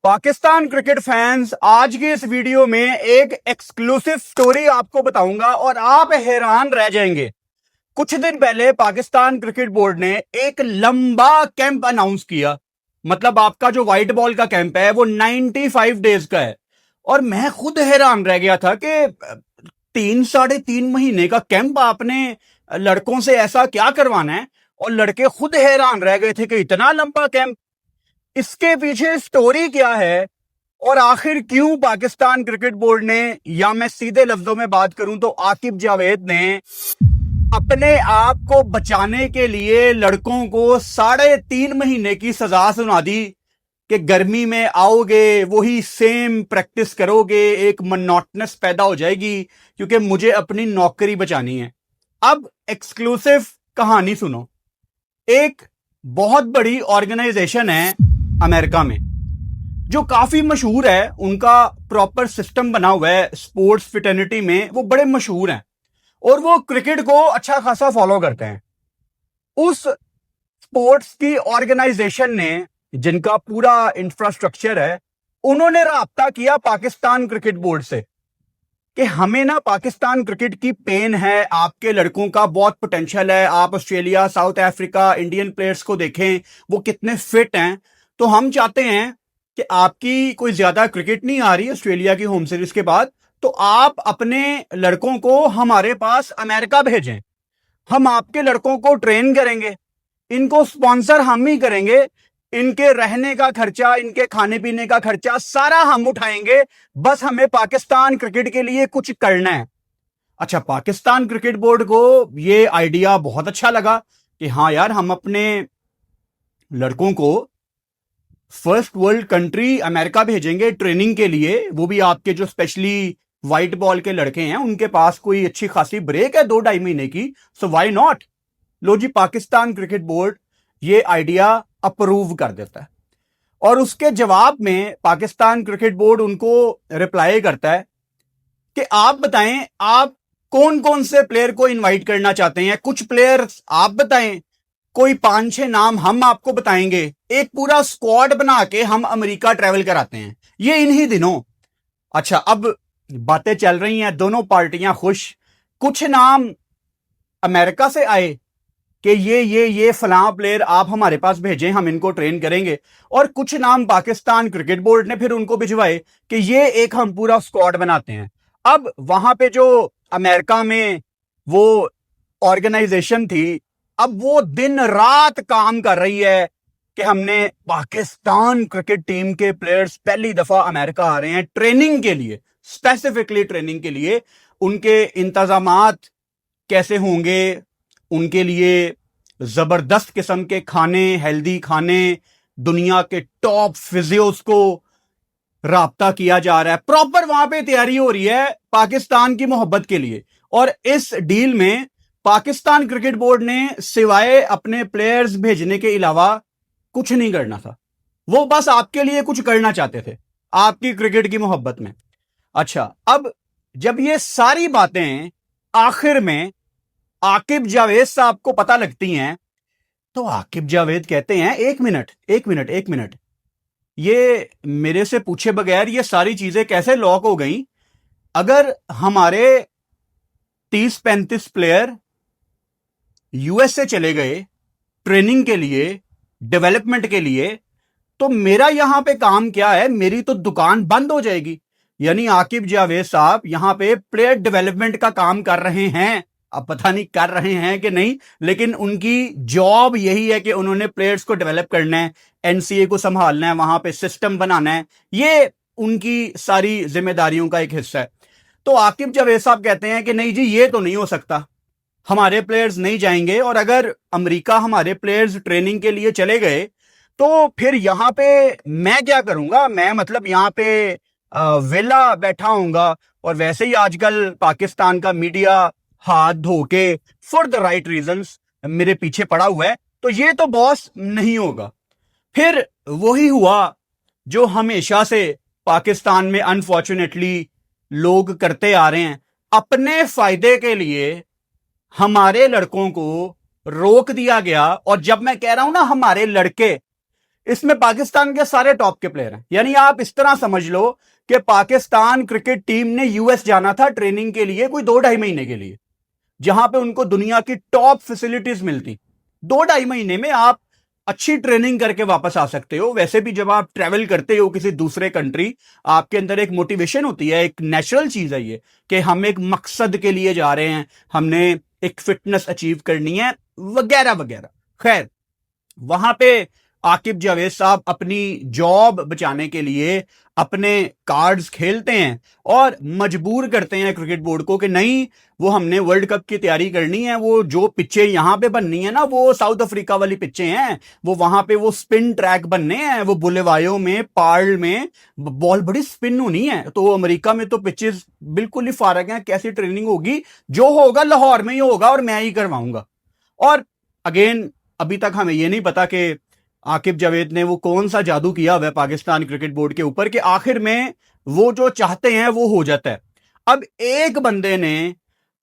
Pakistan cricket fans, आज की इस वीडियो में एक एक्सक्लूसिव स्टोरी आपको बताऊंगा और आप हैरान रह जाएंगे। कुछ दिन पहले पाकिस्तान क्रिकेट बोर्ड ने एक लंबा कैंप अनाउंस किया। मतलब आपका जो व्हाइट बॉल का कैंप है वो 95 डेज का है। और मैं खुद हैरान रह गया था कि 3 साढ़े 3 महीने का कैंप आपने लड़कों से ऐसा क्या करवाना है। और लड़के खुद हैरान रह गए थे कि इतना लंबा कैंप, इसके पीछे स्टोरी क्या है और आखिर क्यों पाकिस्तान क्रिकेट बोर्ड ने, या मैं सीधे लफ्जों में बात करूं तो आकिब जावेद ने अपने आप को बचाने के लिए लड़कों को 3.5 महीने की सजा सुना दी कि गर्मी में आओगे वही सेम प्रैक्टिस करोगे, एक मोनोटोनस पैदा हो जाएगी क्योंकि मुझे अपनी नौकरी बचानी है। अब एक्सक्लूसिव कहानी सुनो। एक बहुत बड़ी ऑर्गेनाइजेशन है अमेरिका में जो काफी मशहूर है, उनका प्रॉपर सिस्टम बना हुआ है स्पोर्ट्स फिटर्निटी में, वो बड़े मशहूर हैं और वो क्रिकेट को अच्छा खासा फॉलो करते हैं। उस स्पोर्ट्स की ऑर्गेनाइजेशन ने, जिनका पूरा इंफ्रास्ट्रक्चर है, उन्होंने राब्ता किया पाकिस्तान क्रिकेट बोर्ड से कि हमें ना पाकिस्तान क्रिकेट की पेन है, आपके लड़कों का बहुत पोटेंशियल है, आप Australia, south Africa, Indian players को देखें वो कितने फिट हैं, तो हम चाहते हैं कि आपकी कोई ज्यादा क्रिकेट नहीं आ रही ऑस्ट्रेलिया की होम सीरीज के बाद, तो आप अपने लड़कों को हमारे पास अमेरिका भेजें। हम आपके लड़कों को ट्रेन करेंगे, इनको स्पॉन्सर हम ही करेंगे, इनके रहने का खर्चा, इनके खाने पीने का खर्चा सारा हम उठाएंगे, बस हमें पाकिस्तान क्रिकेट के लिए कुछ करना है। अच्छा, पाकिस्तान क्रिकेट बोर्ड को ये आइडिया बहुत अच्छा लगा कि हाँ यार, हम अपने लड़कों को फर्स्ट वर्ल्ड कंट्री अमेरिका भेजेंगे ट्रेनिंग के लिए, वो भी आपके जो स्पेशली व्हाइट बॉल के लड़के हैं उनके पास कोई अच्छी खासी ब्रेक है 2-2.5 महीने की, सो व्हाई नॉट। लो जी, पाकिस्तान क्रिकेट बोर्ड ये आइडिया अप्रूव कर देता है और उसके जवाब में पाकिस्तान क्रिकेट बोर्ड उनको रिप्लाई करता है कि आप बताएं आप कौन कौन से प्लेयर को इनवाइट करना चाहते हैं। कुछ प्लेयर्स आप बताएं, कोई 5-6 नाम हम आपको बताएंगे, एक पूरा स्क्वाड बना के हम अमेरिका ट्रेवल कराते हैं ये इन्हीं दिनों। अच्छा, अब बातें चल रही हैं, दोनों पार्टियां खुश। कुछ नाम अमेरिका से आए कि ये फलां प्लेयर आप हमारे पास भेजें, हम इनको ट्रेन करेंगे, और कुछ नाम पाकिस्तान क्रिकेट बोर्ड ने फिर उनको भिजवाए कि ये एक हम पूरा स्क्वाड बनाते हैं। अब वहां पे जो अमेरिका में वो ऑर्गेनाइजेशन थी, अब वो दिन रात काम कर रही है कि हमने पाकिस्तान क्रिकेट टीम के प्लेयर्स पहली दफा अमेरिका आ रहे हैं ट्रेनिंग के लिए, स्पेसिफिकली ट्रेनिंग के लिए। उनके इंतजामात कैसे होंगे, उनके लिए जबरदस्त किस्म के खाने, हेल्दी खाने, दुनिया के टॉप फिजियोस को राब्ता किया जा रहा है, प्रॉपर वहां पे तैयारी हो रही है पाकिस्तान की मोहब्बत के लिए। और इस डील में पाकिस्तान क्रिकेट बोर्ड ने सिवाय अपने प्लेयर्स भेजने के अलावा कुछ नहीं करना था। वो बस आपके लिए कुछ करना चाहते थे आपकी क्रिकेट की मोहब्बत में। अच्छा, अब जब ये सारी बातें आखिर में आकिब जावेद साहब को पता लगती हैं, तो आकिब जावेद कहते हैं एक मिनट एक मिनट एक मिनट, ये मेरे से पूछे बगैर ये सारी चीजें कैसे लॉक हो गई? अगर हमारे 30-35 प्लेयर यूएसए चले गए ट्रेनिंग के लिए, डेवलपमेंट के लिए, तो मेरा यहां पे काम क्या है? मेरी तो दुकान बंद हो जाएगी। यानी आकिब जावेद साहब यहां पे प्लेयर डेवलपमेंट का काम कर रहे हैं। अब पता नहीं कर रहे हैं कि नहीं, लेकिन उनकी जॉब यही है कि उन्होंने प्लेयर्स को डेवलप करना है, एनसीए को संभालना है, वहां पे सिस्टम बनाना है, ये उनकी सारी जिम्मेदारियों का एक हिस्सा है। तो आकिब जावेद साहब कहते हैं कि नहीं जी, ये तो नहीं हो सकता, हमारे प्लेयर्स नहीं जाएंगे, और अगर अमेरिका हमारे प्लेयर्स ट्रेनिंग के लिए चले गए तो फिर यहां पे मैं क्या करूंगा? मैं मतलब यहां पे वेला बैठा हूंगा, और वैसे ही आजकल पाकिस्तान का मीडिया हाथ धो के फॉर द राइट रीजंस मेरे पीछे पड़ा हुआ है, तो ये तो बॉस नहीं होगा। फिर वही हुआ जो हमेशा से पाकिस्तान में अनफॉर्चुनेटली लोग करते आ रहे हैं, अपने फायदे के लिए हमारे लड़कों को रोक दिया गया। और जब मैं कह रहा हूं ना हमारे लड़के, इसमें पाकिस्तान के सारे टॉप के प्लेयर हैं। यानी आप इस तरह समझ लो कि पाकिस्तान क्रिकेट टीम ने यूएस जाना था ट्रेनिंग के लिए कोई 2-2.5 महीने के लिए, जहां पे उनको दुनिया की टॉप फैसिलिटीज मिलती। 2-2.5 महीने में आप अच्छी ट्रेनिंग करके वापस आ सकते हो। वैसे भी जब आप ट्रेवल करते हो किसी दूसरे कंट्री, आपके अंदर एक मोटिवेशन होती है, एक नेचुरल चीज है ये कि हम एक मकसद के लिए जा रहे हैं, हमने एक फिटनेस अचीव करनी है वगैरह वगैरह। खैर, वहां पे आकिब जावेद साहब अपनी जॉब बचाने के लिए अपने कार्ड्स खेलते हैं और मजबूर करते हैं क्रिकेट बोर्ड को कि नहीं, वो हमने वर्ल्ड कप की तैयारी करनी है, वो जो पिच्चे यहां पे बननी है ना, वो साउथ अफ्रीका वाली पिच्चे हैं, वो वहां पे वो स्पिन ट्रैक बनने हैं, वो बुलेवायो में पार्ल में बॉल बड़ी स्पिन होनी है। तो अमेरिका में तो पिचेस बिल्कुल ही फारग हैं, कैसी ट्रेनिंग होगी, जो होगा लाहौर में ही होगा और मैं ही करवाऊंगा। और अगेन अभी तक हमें यह नहीं पता कि आकिब जावेद ने वो कौन सा जादू किया हुआ है पाकिस्तान क्रिकेट बोर्ड के ऊपर कि आखिर में वो जो चाहते हैं वो हो जाता है। अब एक बंदे ने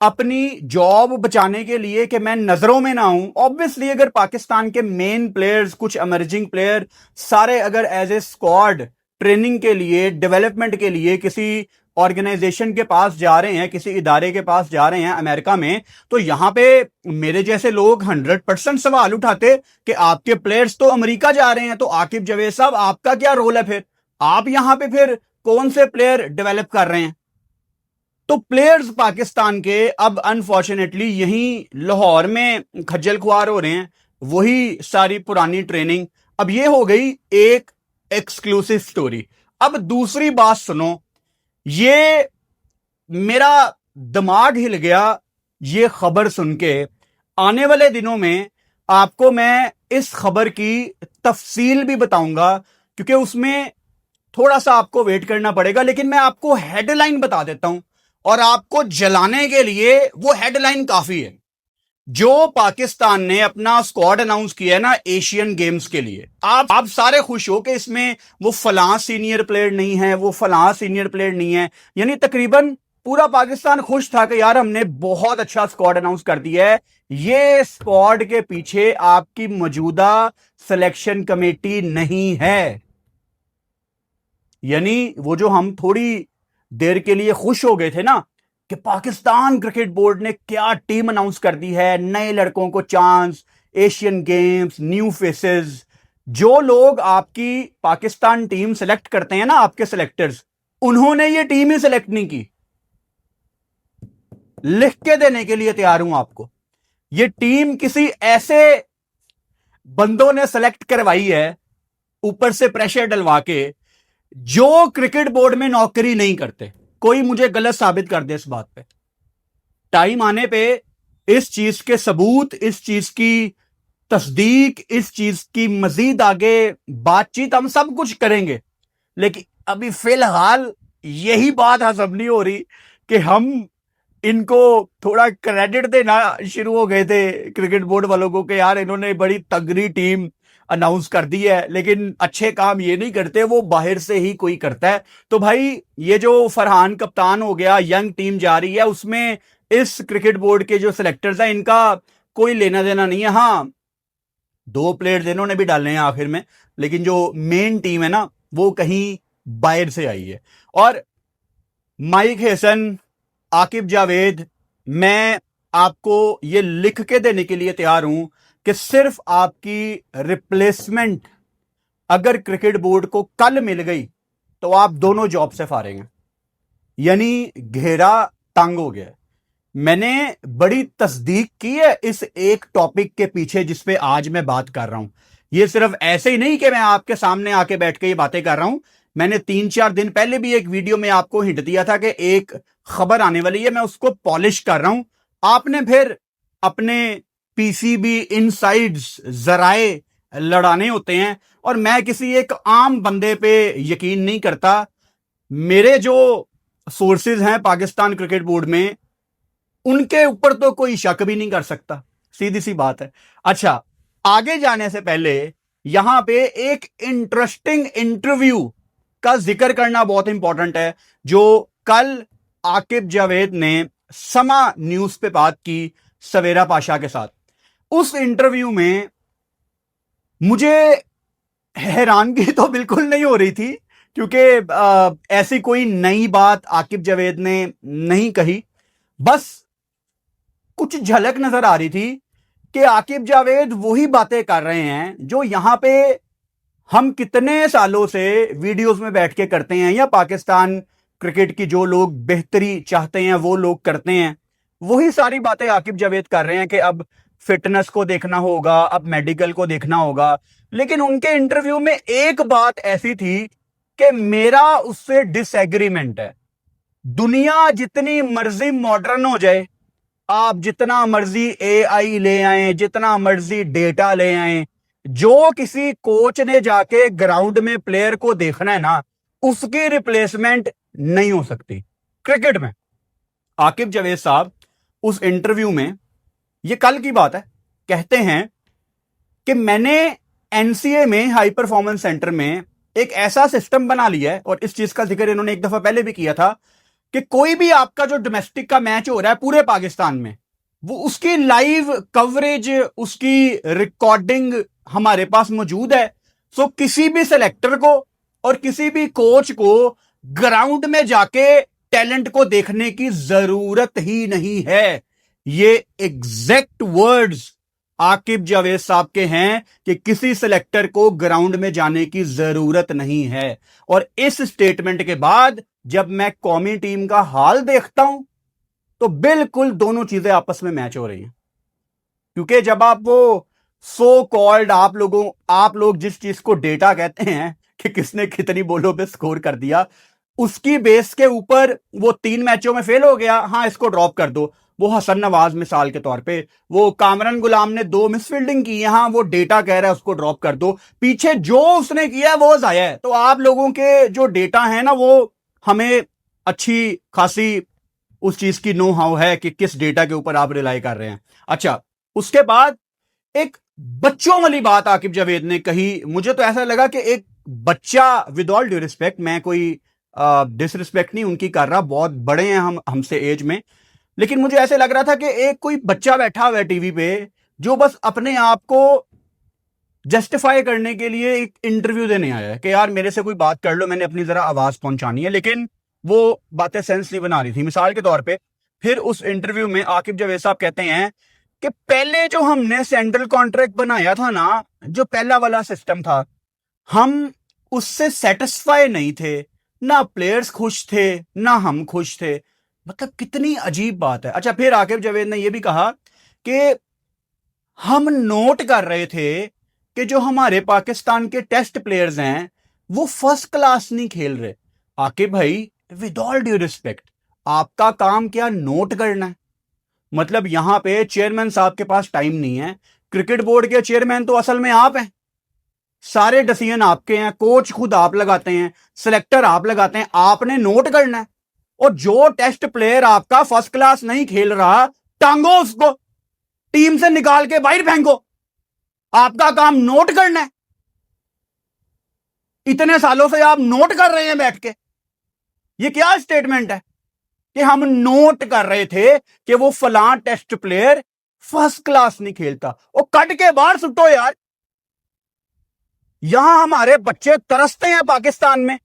अपनी जॉब बचाने के लिए कि मैं नजरों में ना हूं, ऑब्वियसली अगर पाकिस्तान के मेन प्लेयर्स, कुछ इमर्जिंग प्लेयर सारे अगर एज ए स्क्वाड ट्रेनिंग के लिए, डेवलपमेंट के लिए किसी ऑर्गेनाइजेशन के पास जा रहे हैं, किसी इदारे के पास जा रहे हैं अमेरिका में, तो यहां पे मेरे जैसे लोग 100% सवाल उठाते कि आपके प्लेयर्स तो अमेरिका जा रहे हैं, तो आकिब जावेद साहब आपका क्या रोल है, फिर आप यहां पे फिर कौन से प्लेयर डेवलप कर रहे हैं। तो प्लेयर्स पाकिस्तान के अब अनफॉर्चुनेटली यहीं लाहौर में खज्जल खुआर हो रहे हैं, वही सारी पुरानी ट्रेनिंग। अब ये हो गई एक एक्सक्लूसिव स्टोरी। अब दूसरी बात सुनो, ये मेरा दिमाग हिल गया ये खबर सुन के। आने वाले दिनों में आपको मैं इस खबर की तफसील भी बताऊंगा, क्योंकि उसमें थोड़ा सा आपको वेट करना पड़ेगा, लेकिन मैं आपको हेडलाइन बता देता हूं और आपको जलाने के लिए वो हेडलाइन काफी है। जो पाकिस्तान ने अपना स्क्वाड अनाउंस किया है ना एशियन गेम्स के लिए, आप सारे खुश हो कि इसमें वो फलां सीनियर प्लेयर नहीं है, वो फलां सीनियर प्लेयर नहीं है। यानी तकरीबन पूरा पाकिस्तान खुश था कि यार हमने बहुत अच्छा स्क्वाड अनाउंस कर दिया है। ये स्क्वाड के पीछे आपकी मौजूदा सिलेक्शन कमेटी नहीं है। यानी वो जो हम थोड़ी देर के लिए खुश हो गए थे ना कि पाकिस्तान क्रिकेट बोर्ड ने क्या टीम अनाउंस कर दी है, नए लड़कों को chance, Asian games, new faces. जो लोग आपकी पाकिस्तान टीम सेलेक्ट करते हैं ना, आपके सिलेक्टर्स, उन्होंने ये टीम ही सेलेक्ट नहीं की। लिख के देने के लिए तैयार हूं आपको, ये टीम किसी ऐसे बंदों ने सेलेक्ट करवाई है ऊपर से प्रेशर डलवा के, जो क्रिकेट बोर्ड में नौकरी नहीं करते। कोई मुझे गलत साबित कर दे इस बात पे, टाइम आने पे इस चीज के सबूत, इस चीज की तस्दीक, इस चीज की मजीद आगे बातचीत हम सब कुछ करेंगे। लेकिन अभी फिलहाल यही बात हजम नहीं हो रही कि हम इनको थोड़ा क्रेडिट देना शुरू हो गए थे क्रिकेट बोर्ड वालों को कि यार इन्होंने बड़ी तगड़ी टीम अनाउंस कर दी है, लेकिन अच्छे काम ये नहीं करते, वो बाहर से ही कोई करता है। तो भाई ये जो फरहान कप्तान हो गया, यंग टीम जा रही है, उसमें इस क्रिकेट बोर्ड के जो सिलेक्टर्स हैं इनका कोई लेना देना नहीं है। हाँ, 2 प्लेयर्स इन्होंने भी डालने हैं आखिर में, लेकिन जो मेन टीम है ना वो कहीं बाहर से आई है। और माइक हेसन, आकिब जावेद, मैं आपको ये लिख के देने के लिए तैयार हूं कि सिर्फ आपकी रिप्लेसमेंट अगर क्रिकेट बोर्ड को कल मिल गई तो आप दोनों जॉब से फारेंगे। यानी घेरा तंग हो गया। मैंने बड़ी तस्दीक की है इस एक टॉपिक के पीछे जिस पे आज मैं बात कर रहा हूं। ये सिर्फ ऐसे ही नहीं कि मैं आपके सामने आके बैठ के ये बातें कर रहा हूं। मैंने 3-4 दिन पहले भी एक वीडियो में आपको हिंट दिया था कि एक खबर आने वाली है, मैं उसको पॉलिश कर रहा हूं। आपने फिर अपने पीसीबी इनसाइड्स जराए लड़ाने होते हैं, और मैं किसी एक आम बंदे पे यकीन नहीं करता। मेरे जो सोर्सेज हैं पाकिस्तान क्रिकेट बोर्ड में, उनके ऊपर तो कोई शक भी नहीं कर सकता, सीधी सी बात है। अच्छा, आगे जाने से पहले यहां पे एक इंटरेस्टिंग इंटरव्यू का जिक्र करना बहुत इंपॉर्टेंट है, जो कल आकिब जावेद ने समा न्यूज पे बात की सवेरा पाशा के साथ। उस इंटरव्यू में मुझे हैरानगी तो बिल्कुल नहीं हो रही थी, क्योंकि ऐसी कोई नई बात आकिब जावेद ने नहीं कही। बस कुछ झलक नजर आ रही थी कि आकिब जावेद वही बातें कर रहे हैं जो यहां पे हम कितने सालों से वीडियोस में बैठ के करते हैं, या पाकिस्तान क्रिकेट की जो लोग बेहतरी चाहते हैं वो लोग करते हैं। वही सारी बातें आकिब जावेद कर रहे हैं कि अब फिटनेस को देखना होगा, अब मेडिकल को देखना होगा। लेकिन उनके इंटरव्यू में एक बात ऐसी थी कि मेरा उससे डिसएग्रीमेंट है। दुनिया जितनी मर्जी मॉडर्न हो जाए, आप जितना मर्जी एआई ले आए, जितना मर्जी डेटा ले आए, जो किसी कोच ने जाके ग्राउंड में प्लेयर को देखना है ना, उसकी रिप्लेसमेंट नहीं हो सकती क्रिकेट में। आकिब जावेद साहब उस इंटरव्यू में, ये कल की बात है, कहते हैं कि मैंने एनसीए में, हाई परफॉर्मेंस सेंटर में, एक ऐसा सिस्टम बना लिया है, और इस चीज का जिक्र इन्होंने एक दफा पहले भी किया था, कि कोई भी आपका जो डोमेस्टिक का मैच हो रहा है पूरे पाकिस्तान में, वो उसकी लाइव कवरेज, उसकी रिकॉर्डिंग हमारे पास मौजूद है। सो किसी भी सेलेक्टर को और किसी भी कोच को ग्राउंड में जाके टैलेंट को देखने की जरूरत ही नहीं है। ये एग्जैक्ट वर्ड्स आकिब जावेद साहब के हैं कि किसी सेलेक्टर को ग्राउंड में जाने की जरूरत नहीं है। और इस स्टेटमेंट के बाद जब मैं कौमी टीम का हाल देखता हूं तो बिल्कुल दोनों चीजें आपस में मैच हो रही हैं। क्योंकि जब आप वो सो कॉल्ड, आप लोग जिस चीज को डेटा कहते हैं कि किसने कितनी बॉलों पे स्कोर कर दिया, उसकी बेस के ऊपर वो 3 मैचों में फेल हो गया, हाँ इसको ड्रॉप कर दो। वो हसन नवाज मिसाल के तौर पे, वो कामरान गुलाम ने 2 मिसफील्डिंग की है, हाँ वो डेटा कह रहा है उसको ड्रॉप कर दो। पीछे जो उसने किया है वो जाया है। तो आप लोगों के जो डेटा है ना, वो हमें अच्छी खासी उस चीज की नो हाउ है कि किस डेटा के ऊपर आप रिलाई कर रहे हैं। अच्छा, उसके बाद एक बच्चों वाली बात आकिब जावेद ने कही। मुझे तो ऐसा लगा कि एक बच्चा, विद ऑल ड्यू रिस्पेक्ट, मैं कोई डिसरिस्पेक्ट नहीं उनकी कर रहा, बहुत बड़े हैं हम हमसे एज में, लेकिन मुझे ऐसे लग रहा था कि एक कोई बच्चा बैठा हुआ है टीवी पे जो बस अपने आप को जस्टिफाई करने के लिए एक इंटरव्यू देने आया है कि यार मेरे से कोई बात कर लो, मैंने अपनी जरा आवाज पहुंचानी है। लेकिन वो बातें सेंस नहीं बना रही थी। मिसाल के तौर पे फिर उस इंटरव्यू में आकिब जावेद साहब कहते हैं कि पहले जो हमने सेंट्रल कॉन्ट्रैक्ट बनाया था ना, जो पहला वाला सिस्टम था, हम उससे सेटिस्फाई नहीं थे। ना प्लेयर्स खुश थे, ना हम खुश थे। मतलब कितनी अजीब बात है। अच्छा, फिर आकिब जावेद ने यह भी कहा कि हम नोट कर रहे थे कि जो हमारे पाकिस्तान के टेस्ट प्लेयर्स हैं वो फर्स्ट क्लास नहीं खेल रहे। आकिब भाई, विद ऑल ड्यू रिस्पेक्ट, आपका काम क्या नोट करना है? मतलब यहां पे चेयरमैन साहब के पास टाइम नहीं है। क्रिकेट बोर्ड के चेयरमैन तो असल में आप हैं। सारे डिसीजन आपके हैं, कोच खुद आप लगाते हैं, सिलेक्टर आप लगाते हैं, आपने नोट करना है। और जो टेस्ट प्लेयर आपका फर्स्ट क्लास नहीं खेल रहा, टांगो उसको, टीम से निकाल के बाहर फेंको। आपका काम नोट करना है। इतने सालों से आप नोट कर रहे हैं बैठ के। ये क्या स्टेटमेंट है कि हम नोट कर रहे थे कि वो फलां टेस्ट प्लेयर फर्स्ट क्लास नहीं खेलता? और कट के बाहर सुटो यार। यहां हमारे बच्चे तरसते हैं पाकिस्तान में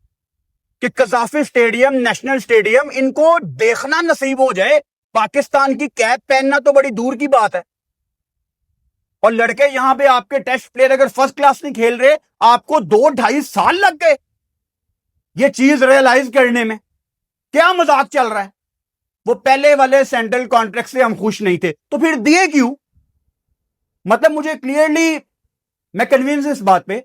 कि कजाफी स्टेडियम, नेशनल स्टेडियम, इनको देखना नसीब हो जाए। पाकिस्तान की कैप पहनना तो बड़ी दूर की बात है। और लड़के यहां पे आपके टेस्ट प्लेयर अगर फर्स्ट क्लास नहीं खेल रहे, आपको 2-2.5 साल लग गए ये चीज रियलाइज करने में। क्या मजाक चल रहा है? वो पहले वाले सेंट्रल कॉन्ट्रैक्ट से हम खुश नहीं थे, तो फिर दिए क्यों? मतलब मुझे क्लियरली, मैं कन्विंस इस बात पे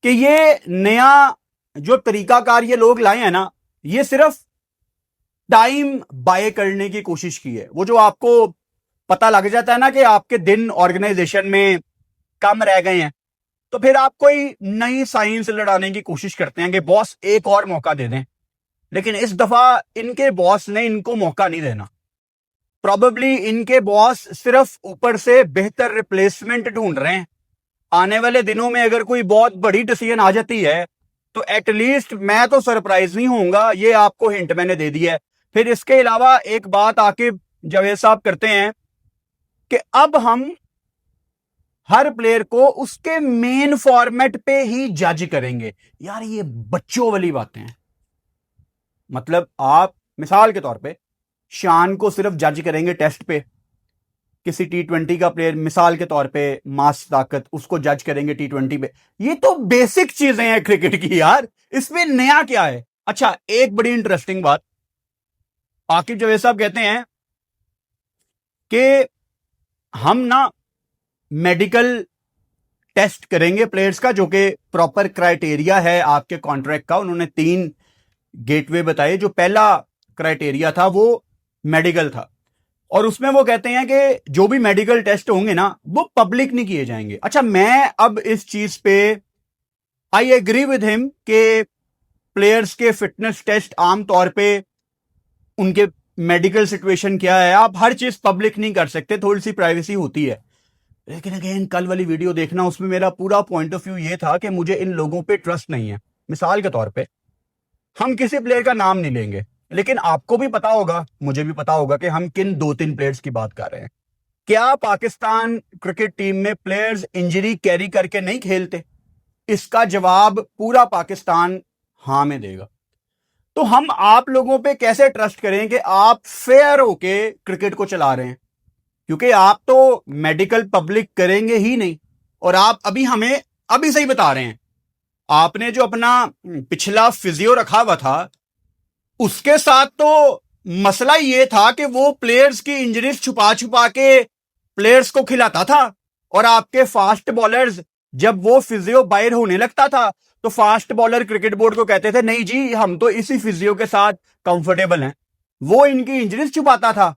कि ये नया जो तरीकाकार ये लोग लाए हैं ना, ये सिर्फ टाइम बाय करने की कोशिश की है। वो जो आपको पता लग जाता है ना कि आपके दिन ऑर्गेनाइजेशन में कम रह गए हैं, तो फिर आप कोई नई साइंस लड़ाने की कोशिश करते हैं कि बॉस एक और मौका दे दें। लेकिन इस दफा इनके बॉस ने इनको मौका नहीं देना। प्रॉबेबली इनके बॉस सिर्फ ऊपर से बेहतर रिप्लेसमेंट ढूंढ रहे हैं। आने वाले दिनों में अगर कोई बहुत बड़ी डिसीजन आ जाती है तो एटलीस्ट मैं तो सरप्राइज नहीं होऊंगा। ये आपको हिंट मैंने दे दिया है। फिर इसके अलावा एक बात आकिब जावेद साहब करते हैं कि अब हम हर प्लेयर को उसके मेन फॉर्मेट पे ही जज करेंगे। यार ये बच्चों वाली बातें हैं। मतलब आप मिसाल के तौर पे शान को सिर्फ जज करेंगे टेस्ट पे, किसी T20 का प्लेयर मिसाल के तौर पे मास ताकत, उसको जज करेंगे T20 पे। ये तो बेसिक चीजें हैं क्रिकेट की यार, इसमें नया क्या है। अच्छा, एक बड़ी इंटरेस्टिंग बात, आकिब जावेद साहब कहते हैं कि हम ना मेडिकल टेस्ट करेंगे प्लेयर्स का, जो कि प्रॉपर क्राइटेरिया है आपके कॉन्ट्रैक्ट का। उन्होंने 3 गेटवे बताए। जो पहला क्राइटेरिया था वो मेडिकल था, और उसमें वो कहते हैं कि जो भी मेडिकल टेस्ट होंगे ना वो पब्लिक नहीं किए जाएंगे। अच्छा, मैं अब इस चीज पे आई एग्री विद हिम कि प्लेयर्स के फिटनेस टेस्ट आमतौर पे उनके मेडिकल सिचुएशन क्या है, आप हर चीज पब्लिक नहीं कर सकते, थोड़ी सी प्राइवेसी होती है। लेकिन अगेन कल वाली वीडियो देखना, उसमें मेरा पूरा पॉइंट ऑफ व्यू ये था कि मुझे इन लोगों पे ट्रस्ट नहीं है। मिसाल के तौर पे हम किसी प्लेयर का नाम नहीं लेंगे, लेकिन आपको भी पता होगा, मुझे भी पता होगा कि हम किन 2-3 प्लेयर्स की बात कर रहे हैं। क्या पाकिस्तान क्रिकेट टीम में प्लेयर्स इंजरी कैरी करके नहीं खेलते? इसका जवाब पूरा पाकिस्तान हां में देगा। तो हम आप लोगों पे कैसे ट्रस्ट करें कि आप फेयर होके क्रिकेट को चला रहे हैं, क्योंकि आप तो मेडिकल पब्लिक करेंगे ही नहीं। और आप अभी हमें अभी सही बता रहे हैं, आपने जो अपना पिछला फिजियो रखा हुआ था उसके साथ तो मसला ये था कि वो प्लेयर्स की इंजरीज छुपा छुपा के प्लेयर्स को खिलाता था, और आपके फास्ट बॉलर्स जब वो फिजियो बाहर होने लगता था तो फास्ट बॉलर क्रिकेट बोर्ड को कहते थे नहीं जी हम तो इसी फिजियो के साथ कंफर्टेबल हैं। वो इनकी इंजरीज छुपाता था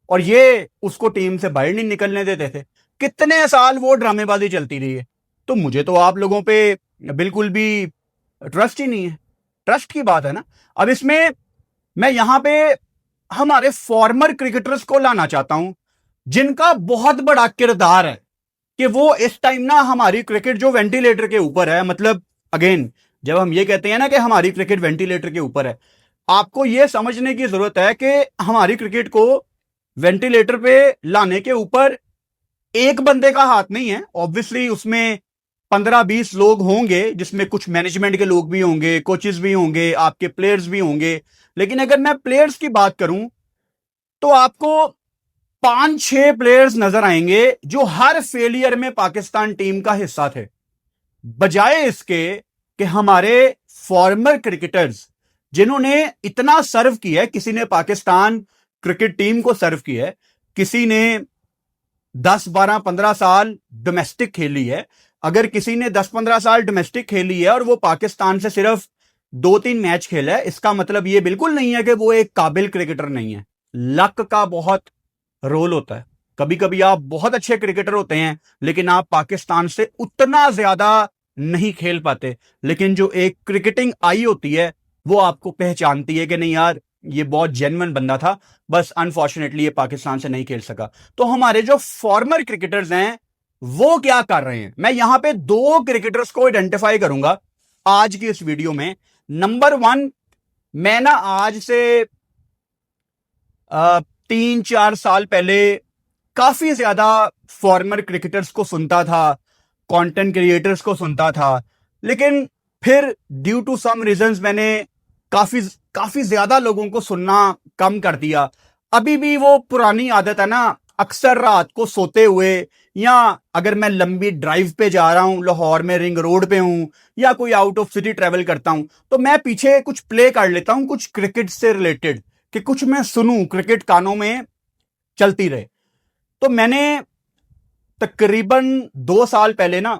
और ये उसको टीम से बाहर नहीं निकलने देते थे। कितने साल वो ड्रामेबाजी चलती रही है। तो मुझे तो आप लोगों पे बिल्कुल भी ट्रस्ट ही नहीं है। ट्रस्ट की बात है ना। अब इसमें मैं यहां पे हमारे फॉर्मर क्रिकेटर्स को लाना चाहता हूं, जिनका बहुत बड़ा किरदार है कि वो इस टाइम ना हमारी क्रिकेट जो वेंटिलेटर के ऊपर है। मतलब अगेन जब हम ये कहते हैं ना कि हमारी क्रिकेट वेंटिलेटर के ऊपर है, आपको ये समझने की जरूरत है कि हमारी क्रिकेट को वेंटिलेटर पे लाने के ऊपर एक बंदे का हाथ नहीं है। ऑब्वियसली उसमें 15-20 लोग होंगे, जिसमें कुछ मैनेजमेंट के लोग भी होंगे, कोचेस भी होंगे, आपके प्लेयर्स भी होंगे। लेकिन अगर मैं प्लेयर्स की बात करूं तो आपको 5-6 प्लेयर्स नजर आएंगे जो हर फेलियर में पाकिस्तान टीम का हिस्सा थे। बजाय इसके कि हमारे फॉर्मर क्रिकेटर्स जिन्होंने इतना सर्व किया है, किसी ने पाकिस्तान क्रिकेट टीम को सर्व किया है, किसी ने 10-12-15 साल डोमेस्टिक खेली है। अगर किसी ने 10-15 साल डोमेस्टिक खेली है और वो पाकिस्तान से सिर्फ 2-3 मैच खेला है, इसका मतलब ये बिल्कुल नहीं है कि वो एक काबिल क्रिकेटर नहीं है। लक का बहुत रोल होता है। कभी कभी आप बहुत अच्छे क्रिकेटर होते हैं लेकिन आप पाकिस्तान से उतना ज्यादा नहीं खेल पाते, लेकिन जो एक क्रिकेटिंग आई होती है वो आपको पहचानती है कि नहीं यार ये बहुत जेन्युइन बंदा था, बस अनफॉर्चुनेटली ये पाकिस्तान से नहीं खेल सका। तो हमारे जो फॉर्मर क्रिकेटर्स हैं वो क्या कर रहे हैं, मैं यहां पे 2 क्रिकेटर्स को आइडेंटिफाई करूंगा आज की इस वीडियो में। नंबर 1, मैं ना आज से 3-4 साल पहले काफी ज्यादा फॉर्मर क्रिकेटर्स को सुनता था, कंटेंट क्रिएटर्स को सुनता था, लेकिन फिर ड्यू टू सम रीजंस मैंने काफी ज्यादा लोगों को सुनना कम कर दिया। अभी भी वो पुरानी आदत है ना, अक्सर रात को सोते हुए, या अगर मैं लंबी ड्राइव पे जा रहा हूं, लाहौर में रिंग रोड पे हूं, या कोई आउट ऑफ सिटी ट्रेवल करता हूं, तो मैं पीछे कुछ प्ले कर लेता हूं कुछ क्रिकेट से रिलेटेड, कि कुछ मैं सुनूं, क्रिकेट कानों में चलती रहे। तो मैंने तकरीबन 2 साल पहले ना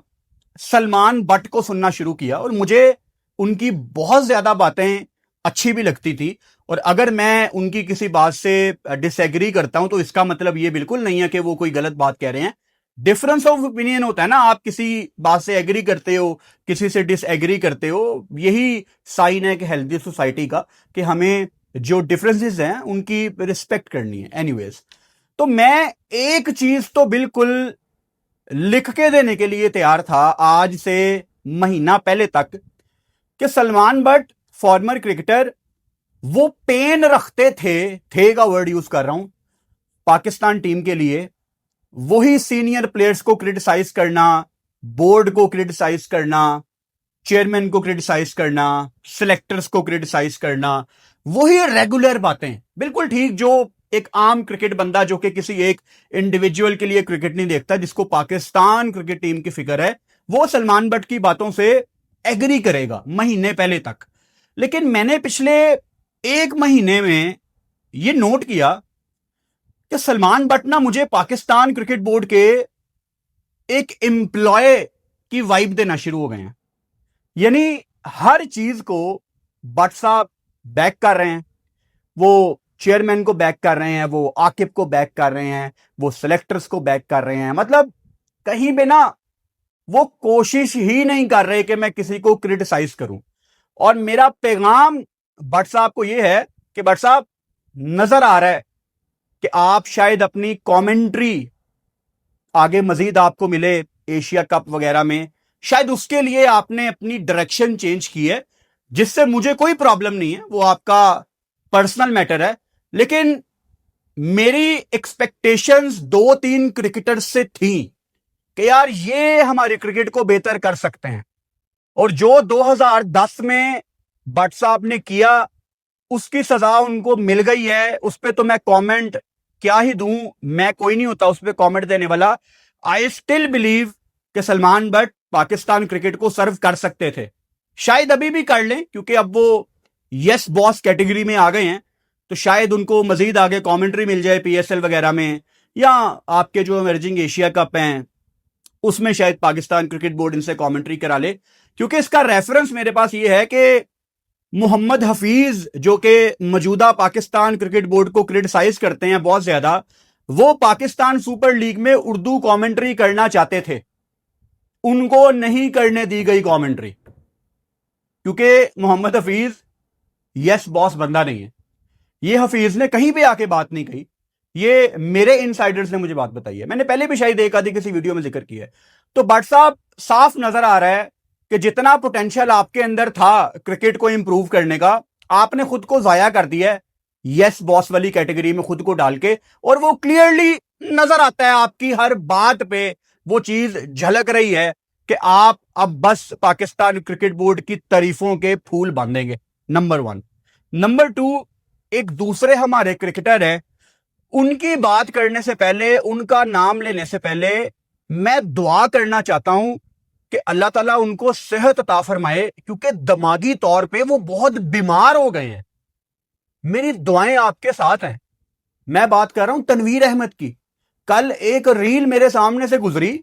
सलमान बट को सुनना शुरू किया और मुझे उनकी बहुत ज्यादा बातें अच्छी भी लगती थी। और अगर मैं उनकी किसी बात से डिसएग्री करता हूं तो इसका मतलब ये बिल्कुल नहीं है कि वो कोई गलत बात कह रहे हैं। डिफरेंस ऑफ ओपिनियन होता है ना, आप किसी बात से एग्री करते हो, किसी से डिसएग्री करते हो, यही साइन है कि हेल्दी सोसाइटी का, कि हमें जो डिफरेंसेस हैं उनकी रिस्पेक्ट करनी है। एनीवेज, तो मैं एक चीज तो बिल्कुल लिख के देने के लिए तैयार था आज से महीना पहले तक, कि सलमान बट फॉर्मर क्रिकेटर वो पेन रखते थे का वर्ड यूज कर रहा हूं पाकिस्तान टीम के लिए। वही सीनियर प्लेयर्स को क्रिटिसाइज करना, बोर्ड को क्रिटिसाइज करना, चेयरमैन को क्रिटिसाइज करना, सिलेक्टर्स को क्रिटिसाइज करना, वही रेगुलर बातें, बिल्कुल ठीक। जो एक आम क्रिकेट बंदा जो कि किसी एक इंडिविजुअल के लिए क्रिकेट नहीं देखता, जिसको पाकिस्तान क्रिकेट टीम की फिक्र है, वो सलमान बट की बातों से एग्री करेगा महीने पहले तक। लेकिन मैंने पिछले एक महीने में यह नोट किया कि सलमान बट ना मुझे पाकिस्तान क्रिकेट बोर्ड के एक एम्प्लॉय की वाइब देना शुरू हो गए हैं। यानी हर चीज को बट साहब बैक कर रहे हैं, वो चेयरमैन को बैक कर रहे हैं, वो आकिब को बैक कर रहे हैं, वो सिलेक्टर्स को बैक कर रहे हैं। मतलब कहीं भी ना वो कोशिश ही नहीं कर रहे कि मैं किसी को क्रिटिसाइज करूं। और मेरा पैगाम भट्ट साहब को यह है कि भट्ट साहब, नजर आ रहा है कि आप शायद अपनी कमेंट्री आगे मजीद आपको मिले एशिया कप वगैरह में, शायद उसके लिए आपने अपनी डायरेक्शन चेंज की है, जिससे मुझे कोई प्रॉब्लम नहीं है, वो आपका पर्सनल मैटर है। लेकिन मेरी एक्सपेक्टेशंस 2-3 क्रिकेटर्स से थी कि यार ये हमारे क्रिकेट को बेहतर कर सकते हैं, और जो 2010 में भट्ट साहब ने किया उसकी सजा उनको मिल गई है। उस पर तो मैं कमेंट क्या ही दूं, मैं कोई नहीं होता उस पर कमेंट देने वाला। आई स्टिल बिलीव कि सलमान बट पाकिस्तान क्रिकेट को सर्व कर सकते थे, शायद अभी भी कर लें, क्योंकि अब वो यस बॉस कैटेगरी में आ गए हैं, तो शायद उनको मजीद आगे कमेंट्री मिल जाए पीएसएल वगैरह में, या आपके जो इमर्जिंग एशिया कप हैं उसमें शायद पाकिस्तान क्रिकेट बोर्ड इनसे कमेंट्री करा ले। क्योंकि इसका रेफरेंस मेरे पास ये है कि मोहम्मद हफीज जो कि मौजूदा पाकिस्तान क्रिकेट बोर्ड को क्रिटिसाइज करते हैं बहुत ज्यादा, वो पाकिस्तान सुपर लीग में उर्दू कमेंट्री करना चाहते थे, उनको नहीं करने दी गई कमेंट्री, क्योंकि मोहम्मद हफीज यस बॉस बंदा नहीं है। ये हफीज ने कहीं पे आके बात नहीं कही, ये मेरे इनसाइडर्स ने मुझे बात बताई है, मैंने पहले भी शायद एक आधी किसी वीडियो में जिक्र किया है। तो भट्ट साहब, साफ नजर आ रहा है कि जितना पोटेंशियल आपके अंदर था क्रिकेट को इंप्रूव करने का, आपने खुद को जाया कर दिया है यस बॉस वाली कैटेगरी में खुद को डाल के, और वो क्लियरली नजर आता है, आपकी हर बात पे वो चीज झलक रही है कि आप अब बस पाकिस्तान क्रिकेट बोर्ड की तारीफों के फूल बांधेंगे। नंबर 1। नंबर 2, एक दूसरे हमारे क्रिकेटर है, उनकी बात करने से पहले, उनका नाम लेने से पहले मैं दुआ करना चाहता हूं कि अल्लाह ताला उनको सेहत अता फरमाए, क्योंकि दिमागी तौर पे वो बहुत बीमार हो गए हैं। मेरी दुआएं आपके साथ हैं। मैं बात कर रहा हूं तनवीर अहमद की। कल एक रील मेरे सामने से गुजरी,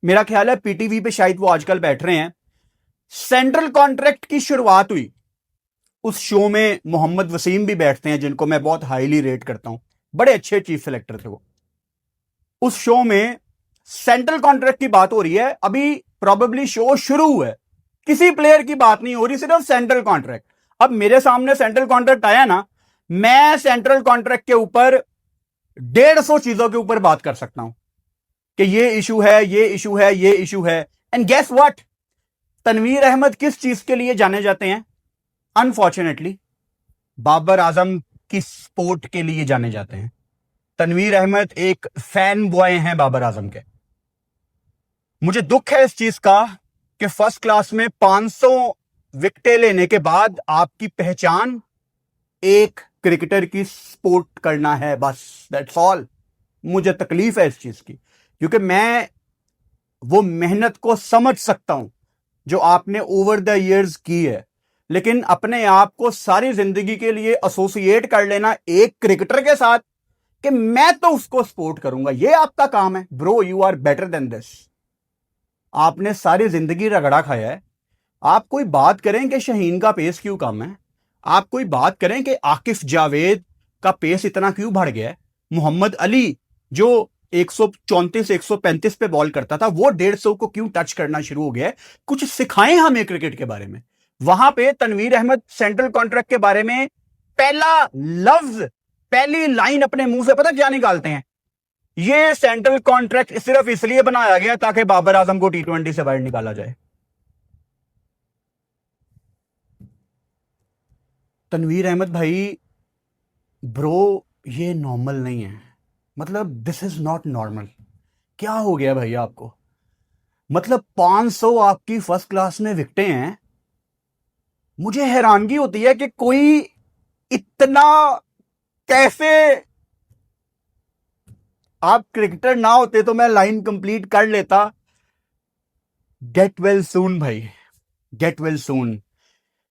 मेरा ख्याल है पीटीवी पे शायद वो आजकल बैठ रहे हैं। सेंट्रल कॉन्ट्रैक्ट की शुरुआत हुई, उस शो में मोहम्मद वसीम भी बैठते हैं, जिनको मैं बहुत हाईली रेट करता हूं, बड़े अच्छे चीफ सेलेक्टर थे वो। उस शो में सेंट्रल कॉन्ट्रैक्ट की बात हो रही है, अभी प्रोबेबली शो शुरू हुआ है, किसी प्लेयर की बात नहीं हो रही, सिर्फ सेंट्रल कॉन्ट्रैक्ट। अब मेरे सामने सेंट्रल कॉन्ट्रैक्ट आया ना, मैं सेंट्रल कॉन्ट्रैक्ट के ऊपर 150 चीजों के ऊपर बात कर सकता हूं कि ये इशू है, ये इशू है, ये इशू है। And guess what, Tanveer Ahmed किस चीज के लिए जाने जाते हैं? अनफॉर्चुनेटली बाबर आजम की सपोर्ट के लिए जाने जाते हैं। तनवीर अहमद एक फैन बॉय हैं बाबर आजम के। मुझे दुख है इस चीज का कि फर्स्ट क्लास में 500 विकेटें लेने के बाद आपकी पहचान एक क्रिकेटर की सपोर्ट करना है, बस, दैट्स ऑल। मुझे तकलीफ है इस चीज की, क्योंकि मैं वो मेहनत को समझ सकता हूं जो आपने ओवर द इयर्स की है, लेकिन अपने आप को सारी जिंदगी के लिए एसोसिएट कर लेना एक क्रिकेटर के साथ कि मैं तो उसको सपोर्ट करूंगा, ये आपका काम है। Bro, you are better than this. आपने सारी जिंदगी रगड़ा खाया है। आप कोई बात करें कि शाहीन का पेस क्यों कम है, आप कोई बात करें कि आकिफ जावेद का पेस इतना क्यों बढ़ गया है, मोहम्मद अली जो 134 135 पे बॉल करता था वो 150 को क्यों टच करना शुरू हो गया है। कुछ सिखाएं हमें क्रिकेट के बारे में। वहां पे तनवीर अहमद सेंट्रल कॉन्ट्रैक्ट के बारे में पहला लफ्ज, पहली लाइन अपने मुंह से पता क्या निकालते हैं? ये सेंट्रल कॉन्ट्रैक्ट सिर्फ इसलिए बनाया गया ताकि बाबर आजम को T20 से बाहर निकाला जाए। तनवीर अहमद भाई, ब्रो, ये नॉर्मल नहीं है। मतलब दिस इज नॉट नॉर्मल। क्या हो गया भैया आपको? मतलब 500 आपकी फर्स्ट क्लास में विकेटें हैं। मुझे हैरानगी होती है कि कोई इतना कैसे। आप क्रिकेटर ना होते तो मैं लाइन कंप्लीट कर लेता। गेट वेल सून भाई, गेट वेल सून।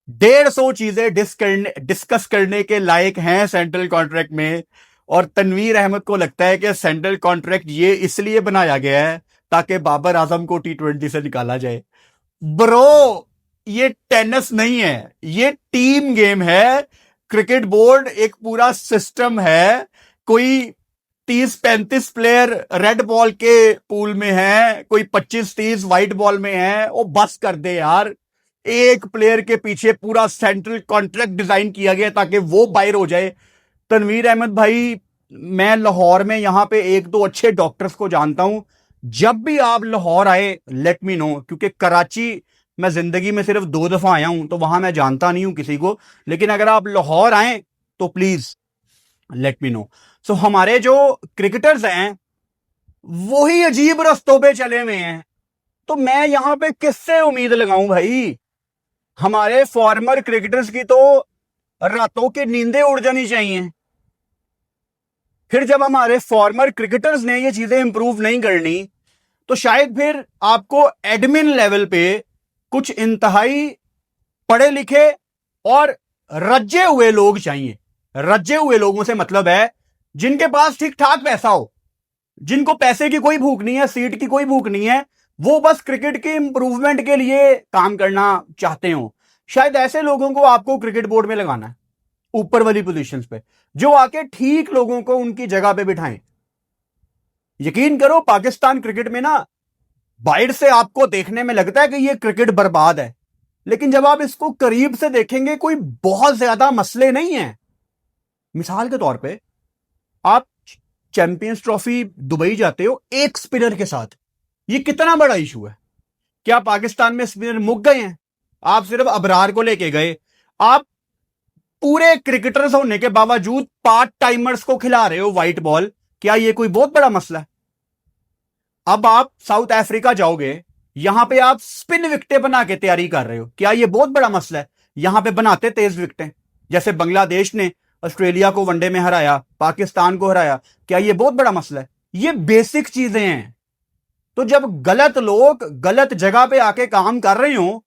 150 चीजें डिस्कस करने के लायक हैं सेंट्रल कॉन्ट्रैक्ट में। और तनवीर अहमद को लगता है कि सेंट्रल कॉन्ट्रैक्ट ये इसलिए बनाया गया है ताकि बाबर आजम को T20 से निकाला जाए। ब्रो, ये टेनिस नहीं है, ये टीम गेम है। क्रिकेट बोर्ड एक पूरा सिस्टम है। कोई 30-35 प्लेयर रेड बॉल के पूल में है, कोई 25-30 व्हाइट बॉल में है। ओ बस कर दे यार। एक प्लेयर के पीछे पूरा सेंट्रल कॉन्ट्रैक्ट डिजाइन किया गया ताकि वो बाहर हो जाए। तनवीर अहमद भाई, मैं लाहौर में यहां पे एक दो अच्छे डॉक्टर्स को जानता हूं। जब भी आप लाहौर आए लेट मी नो, क्योंकि कराची मैं जिंदगी में सिर्फ 2 दफा आया हूं तो वहां मैं जानता नहीं हूं किसी को। लेकिन अगर आप लाहौर आए तो प्लीज लेट मी नो। सो हमारे जो क्रिकेटर्स हैं वही अजीब रस्तों पे चले हुए हैं। तो मैं यहां पे किससे उम्मीद लगाऊं भाई? हमारे फॉर्मर क्रिकेटर्स की तो रातों की नींदें उड़ जानी चाहिए। फिर जब हमारे फॉर्मर क्रिकेटर्स ने ये चीजें इंप्रूव नहीं करनी तो शायद फिर आपको एडमिन लेवल पे कुछ इंतहाई पढ़े लिखे और रजे हुए लोग चाहिए। रजे हुए लोगों से मतलब है जिनके पास ठीक ठाक पैसा हो, जिनको पैसे की कोई भूख नहीं है, सीट की कोई भूख नहीं है, वो बस क्रिकेट के इंप्रूवमेंट के लिए काम करना चाहते हो। शायद ऐसे लोगों को आपको क्रिकेट बोर्ड में लगाना है, ऊपर वाली पोजीशंस पे, जो आके ठीक लोगों को उनकी जगह पे बिठाएं। यकीन करो, पाकिस्तान क्रिकेट में ना बाहर से आपको देखने में लगता है कि ये क्रिकेट बर्बाद है, लेकिन जब आप इसको करीब से देखेंगे कोई बहुत ज्यादा मसले नहीं है। मिसाल के तौर पे आप चैंपियंस ट्रॉफी दुबई जाते हो एक स्पिनर के साथ, ये कितना बड़ा इशू है। क्या पाकिस्तान में स्पिनर मुक गए हैं? आप सिर्फ अबरार को लेके गए। आप पूरे क्रिकेटर्स होने के बावजूद पार्ट टाइमर्स को खिला रहे हो व्हाइट बॉल। क्या ये कोई बहुत बड़ा मसला है? अब आप साउथ अफ्रीका जाओगे, यहां पे आप स्पिन विकेटें बना के तैयारी कर रहे हो। क्या ये बहुत बड़ा मसला है? यहां पे बनाते तेज विकेटें, जैसे बांग्लादेश ने ऑस्ट्रेलिया को वनडे में हराया, पाकिस्तान को हराया। क्या ये बहुत बड़ा मसला है? ये बेसिक चीजें हैं। तो जब गलत लोग गलत जगह पे आके काम कर रहे हो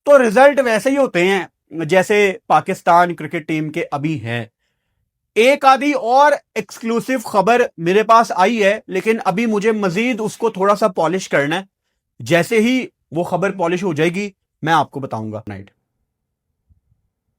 तो रिजल्ट वैसे ही होते हैं जैसे पाकिस्तान क्रिकेट टीम के अभी हैं। एक आधी और एक्सक्लूसिव खबर मेरे पास आई है, लेकिन अभी मुझे मजीद उसको थोड़ा सा पॉलिश करना है। जैसे ही वो खबर पॉलिश हो जाएगी मैं आपको बताऊंगा। नाइट।